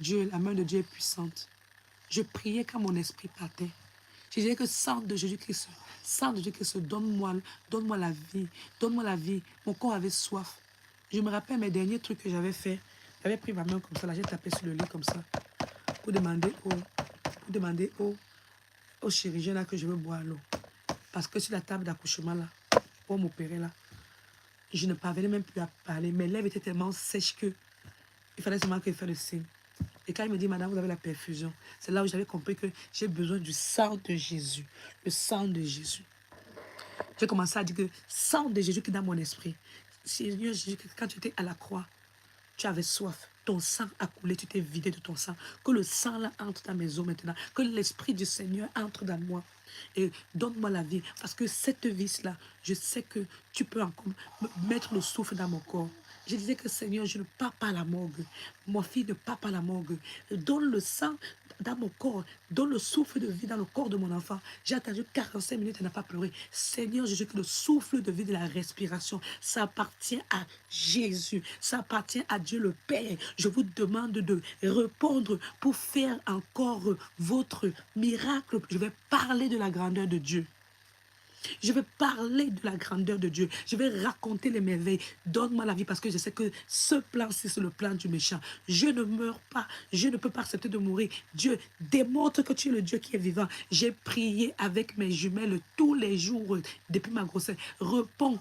Dieu, la main de Dieu est puissante. Je priais quand mon esprit partait. Je disais que sang de Jésus-Christ, sang de Jésus-Christ, donne-moi la vie, donne-moi la vie. Mon corps avait soif. Je me rappelle mes derniers trucs que j'avais fait. J'avais pris ma main comme ça, là, j'ai tapé sur le lit comme ça, pour demander au chirurgien là que je veux boire l'eau. Parce que sur la table d'accouchement là, pour m'opérer là, je ne parvenais même plus à parler. Mes lèvres étaient tellement sèches que il fallait seulement que je fasse le signe. Et quand il me dit, madame, vous avez la perfusion, c'est là où j'avais compris que j'ai besoin du sang de Jésus. Le sang de Jésus. J'ai commencé à dire que sang de Jésus qui est dans mon esprit. Seigneur Jésus, quand tu étais à la croix, tu avais soif. Ton sang a coulé, tu t'es vidé de ton sang. Que le sang là entre dans mes os maintenant. Que l'esprit du Seigneur entre dans moi. Et donne-moi la vie. Parce que cette vie-là, je sais que tu peux encore mettre le souffle dans mon corps. Je disais que Seigneur, je ne pars pas à la morgue. Mon fils ne part pas à la morgue. Donne le sang dans mon corps. Donne le souffle de vie dans le corps de mon enfant. J'ai attendu 45 minutes et n'a pas pleuré. Seigneur Jésus, que le souffle de vie de la respiration, ça appartient à Jésus. Ça appartient à Dieu le Père. Je vous demande de répondre pour faire encore votre miracle. Je vais parler de la grandeur de Dieu. Je vais parler de la grandeur de Dieu. Je vais raconter les merveilles. Donne-moi la vie parce que je sais que ce plan-ci, c'est le plan du méchant. Je ne meurs pas. Je ne peux pas accepter de mourir. Dieu, démontre que tu es le Dieu qui est vivant. J'ai prié avec mes jumelles tous les jours depuis ma grossesse. Réponds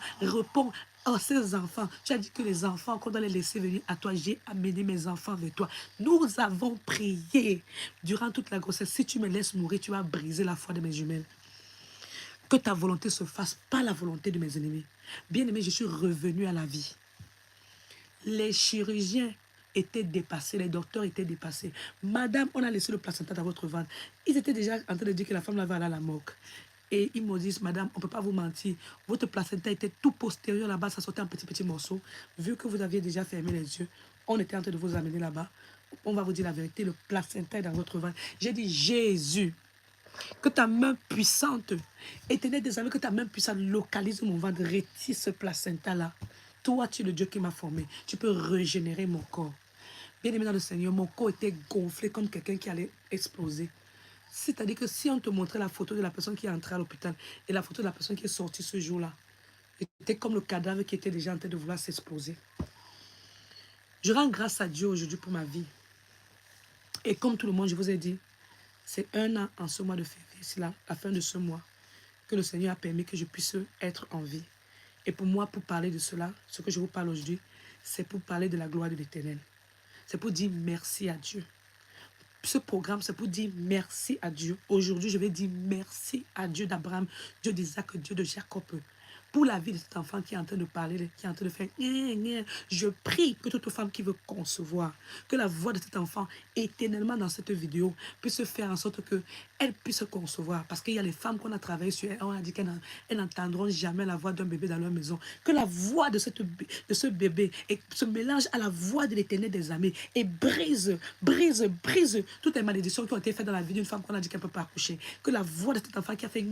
à ces enfants. Tu as dit que les enfants, qu'on doit les laisser venir à toi. J'ai amené mes enfants vers toi. Nous avons prié durant toute la grossesse. Si tu me laisses mourir, tu vas briser la foi de mes jumelles. Que ta volonté se fasse, pas la volonté de mes ennemis. Bien-aimé, je suis revenu à la vie. Les chirurgiens étaient dépassés, les docteurs étaient dépassés. Madame, on a laissé le placenta dans votre ventre. Ils étaient déjà en train de dire que la femme là va aller à la morgue. Et ils m'ont dit, madame, on ne peut pas vous mentir. Votre placenta était tout postérieur là-bas, ça sortait en petits morceaux. Vu que vous aviez déjà fermé les yeux, on était en train de vous amener là-bas. On va vous dire la vérité, le placenta est dans votre ventre. J'ai dit, Jésus, que ta main puissante, éternel des amis, que ta main puissante localise mon ventre, retire ce placenta-là. Toi, tu es le Dieu qui m'a formé. Tu peux régénérer mon corps. Bien-aimé dans le Seigneur, mon corps était gonflé comme quelqu'un qui allait exploser. C'est-à-dire que si on te montrait la photo de la personne qui est entrée à l'hôpital et la photo de la personne qui est sortie ce jour-là, c'était comme le cadavre qui était déjà en train de vouloir s'exploser. Je rends grâce à Dieu aujourd'hui pour ma vie. Et comme tout le monde, je vous ai dit, c'est 1 an en ce mois de février, c'est la fin de ce mois, que le Seigneur a permis que je puisse être en vie. Et pour moi, pour parler de cela, ce que je vous parle aujourd'hui, c'est pour parler de la gloire de l'Éternel. C'est pour dire merci à Dieu. Ce programme, c'est pour dire merci à Dieu. Aujourd'hui, je vais dire merci à Dieu d'Abraham, Dieu d'Isaac, Dieu de Jacob. Pour la vie de cet enfant qui est en train de parler, qui est en train de faire je prie que toute femme qui veut concevoir, que la voix de cet enfant éternellement dans cette vidéo puisse faire en sorte qu'elle puisse concevoir. Parce qu'il y a les femmes qu'on a travaillé sur elles, on a dit qu'elles n'entendront jamais la voix d'un bébé dans leur maison. Que la voix de ce bébé se mélange à la voix de l'Éternel des armées et brise toutes les malédictions qui ont été faites dans la vie d'une femme qu'on a dit qu'elle ne peut pas accoucher. Que la voix de cet enfant qui a fait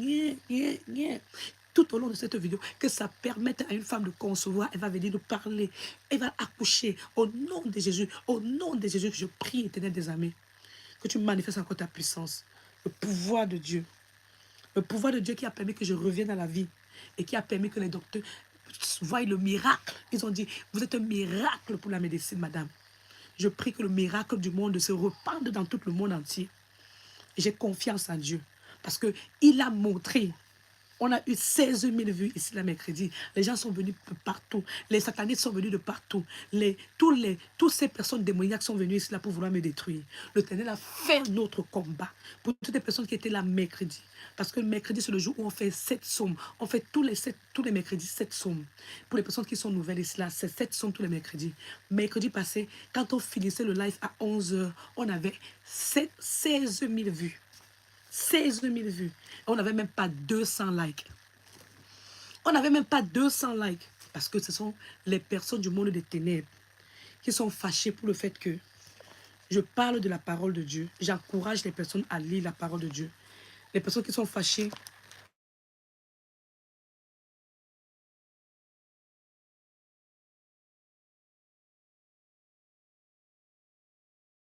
tout au long de cette vidéo, que ça permette à une femme de concevoir, elle va venir nous parler, elle va accoucher au nom de Jésus, que je prie, Éternel des armées, que tu manifestes encore ta puissance, le pouvoir de Dieu qui a permis que je revienne à la vie et qui a permis que les docteurs voient le miracle. Ils ont dit, vous êtes un miracle pour la médecine, madame. Je prie que le miracle du monde se répande dans tout le monde entier. J'ai confiance en Dieu parce qu'il a montré. On a eu 16 000 vues ici le mercredi. Les gens sont venus de partout. Les satanistes sont venus de partout. Toutes ces personnes démoniaques sont venues ici là pour vouloir me détruire. L'Éternel a fait notre combat pour toutes les personnes qui étaient là mercredi. Parce que le mercredi, c'est le jour où on fait 7 psaumes. On fait tous les mercredis 7 psaumes. Pour les personnes qui sont nouvelles ici là, c'est 7 psaumes tous les mercredis. Mercredi passé, quand on finissait le live à 11 h, on avait 16 000 vues. 16 000 vues. On n'avait même pas 200 likes. On n'avait même pas 200 likes. Parce que ce sont les personnes du monde des ténèbres qui sont fâchées pour le fait que je parle de la parole de Dieu. J'encourage les personnes à lire la parole de Dieu. Les personnes qui sont fâchées